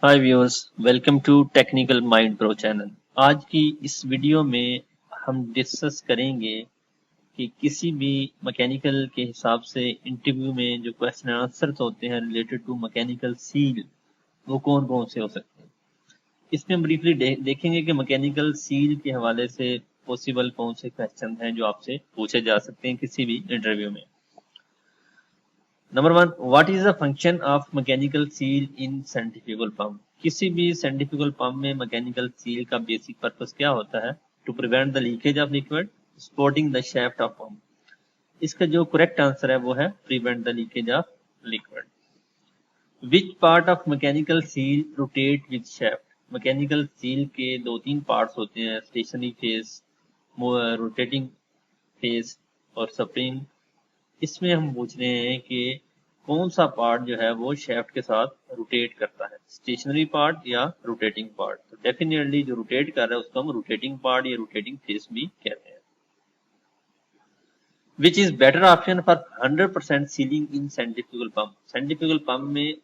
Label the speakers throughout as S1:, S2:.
S1: Hi viewers, welcome to technical mind pro channel. आज की इस वीडियो में हम डिस्कस करेंगे कि किसी भी मैकेनिकल के हिसाब से इंटरव्यू में जो क्वेश्चन आंसर्स होते हैं रिलेटेड टू मैकेनिकल सील, वो कौन कौन से हो सकते हैं। इसमें हम ब्रीफली देखेंगे कि मैकेनिकल सील के हवाले से पॉसिबल कौन से क्वेश्चन हैं जो आपसे पूछे जा सकते हैं किसी भी इंटरव्यू में। Number 1, what is the function of mechanical seal in centrifugal pump. किसी भी सेंट्रीफ्यूगल पंप में मैकेनिकल सील का बेसिक पर्पस क्या होता है? To prevent the leakage of liquid supporting the shaft of pump. इसका जो करेक्ट आंसर है वो है prevent the leakage of liquid. Which part of mechanical seal rotate with shaft. Mechanical seal के दो तीन पार्ट्स होते हैं, स्टेशनरी फेस, रोटेटिंग फेस और स्प्रिंग। इसमें हम पूछ रहे हैं कि कौन सा पार्ट जो है वो शेफ्ट के साथ रोटेट करता है, स्टेशनरी पार्ट या रोटेटिंग पार्ट। तो डेफिनेटली जो रोटेट कर रहा है उसको हम रोटेटिंग पार्ट या रोटेटिंग फेस भी कहते हैं। Which is better option for 100% ceiling in centrifugal pump. Centrifugal pump में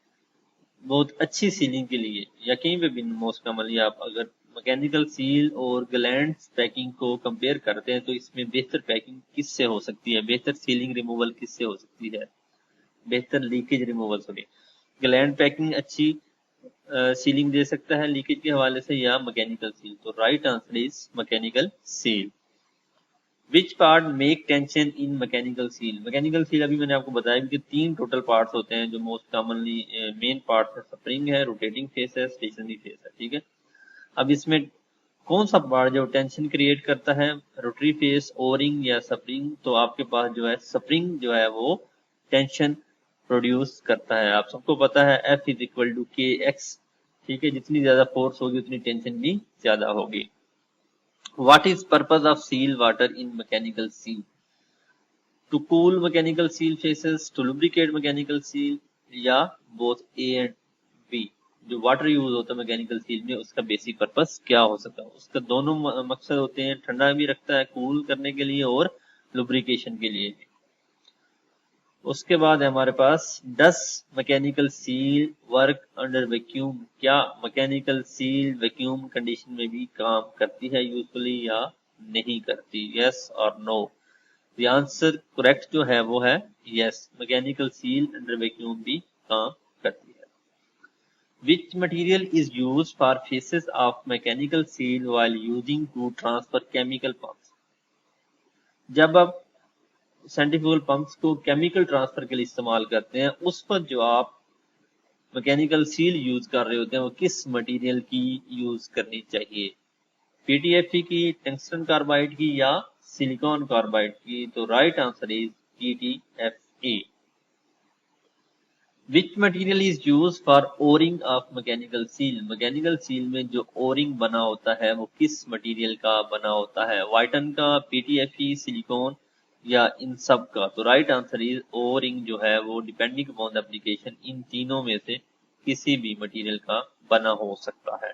S1: बहुत अच्छी सीलिंग के लिए या कहीं पे भी मोस्ट कॉमनली आप अगर मैकेनिकल सील और ग्लैंड पैकिंग को कंपेयर करते हैं तो इसमें बेहतर पैकिंग किससे हो सकती है, बेहतर सीलिंग रिमूवल किससे हो सकती है, बेहतर leakage removal. Sorry, gland packing अच्छी सीलिंग दे सकता है लीकेज के हवाले से या मैकेनिकल सील। तो right answer is mechanical seal. Which part make tension in mechanical seal. Mechanical seal अभी मैंने आपको बताया कि तीन टोटल पार्ट्स होते हैं जो मोस्ट कॉमनली मेन पार्ट है, स्प्रिंग है, रोटेटिंग फेस है, स्टेशनरी फेस है। ठीक है, अब इसमें कौन सा पार्ट जो टेंशन क्रिएट करता है, रोटरी फेस, ओरिंग या स्प्रिंग। तो आपके पास जो है स्प्रिंग जो है वो टेंशन प्रोड्यूस करता है। आप सबको पता है F इज इक्वल टू के एक्स। ठीक है, जितनी ज्यादा फोर्स होगी उतनी टेंशन भी ज्यादा होगी। What is purpose of seal water in mechanical seal? To cool mechanical seal faces, to lubricate mechanical seal, या both A and B। जो वाटर यूज होता है मैकेनिकल सील में उसका बेसिक पर्पस क्या हो सकता है? उसका दोनों मकसद होते हैं, ठंडा भी रखता है कूल करने के लिए और लुब्रिकेशन के लिए। उसके बाद है हमारे पास does mechanical seal work under vacuum. क्या मैकेनिकल सील वैक्यूम कंडीशन में भी काम करती है यूजुअली या नहीं करती? यस और नो। द आंसर करेक्ट जो है वो है yes, mechanical seal under vacuum भी काम करती है। Which material is used for faces of mechanical seal while using to transfer chemical pumps. जब आप सेंट्रीफ्यूगल पंप्स को केमिकल ट्रांसफर के लिए इस्तेमाल करते हैं, उस पर जो आप मैकेनिकल सील यूज कर रहे होते हैं वो किस मटेरियल की यूज करनी चाहिए? पीटीएफई की, टंगस्टन कार्बाइड की या सिलिकॉन कार्बाइड की? तो right answer is PTFE. Which material is use for O-ring of mechanical seal. Mechanical seal में जो ओरिंग बना होता है वो किस मटेरियल का बना होता है? वाइटन का, पीटीएफई, सिलिकॉन या इन सब का? तो right answer is O ring जो है वो डिपेंडिंग अपॉन द एप्लीकेशन इन तीनों में से किसी भी मटेरियल का बना हो सकता है।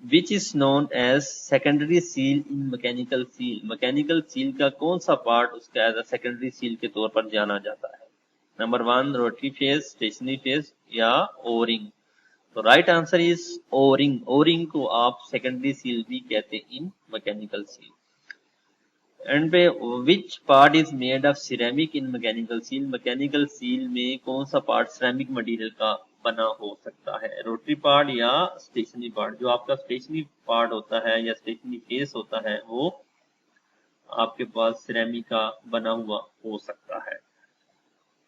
S1: Which is known as secondary seal in mechanical seal. Mechanical seal का कौन सा पार्ट उसका एज अ सेकेंडरी सील के तौर पर जाना जाता है? Number 1 rotary face, stationary face या ओ रिंग। तो right answer is O ring. O ring को आप सेकेंडरी सील भी कहते हैं इन मैकेनिकल सील। एंड पे which part is made of ceramic in mechanical seal. Mechanical seal में कौन सा पार्ट सिरेमिक मटेरियल का बना हो सकता है? रोटरी पार्ट या स्टेशनरी पार्ट? जो आपका स्टेशनरी पार्ट होता है या स्टेशनरी फेस होता है वो आपके पास सिरेमिक का बना हुआ हो सकता है।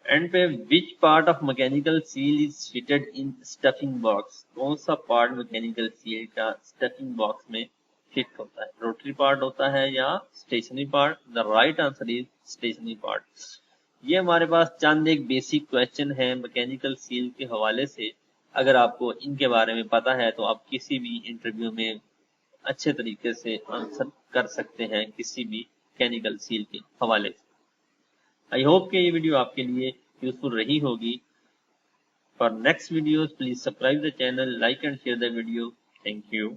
S1: एंड पे which part of mechanical seal is fitted in stuffing box. कौन सा पार्ट मैकेनिकल सील का स्टफिंग बॉक्स में फिट होता है? रोटरी पार्ट होता है या stationary part? The right answer is stationary part. ये हमारे पास चंद एक बेसिक क्वेश्चन है मैकेनिकल सील के हवाले से। अगर आपको इनके बारे में पता है तो आप किसी भी इंटरव्यू में अच्छे तरीके से आंसर कर सकते हैं किसी भी मैकेनिकल सील के हवाले से। आई होप कि ये वीडियो आपके लिए यूजफुल रही होगी। For next videos please subscribe the channel, like and share the video. Thank you.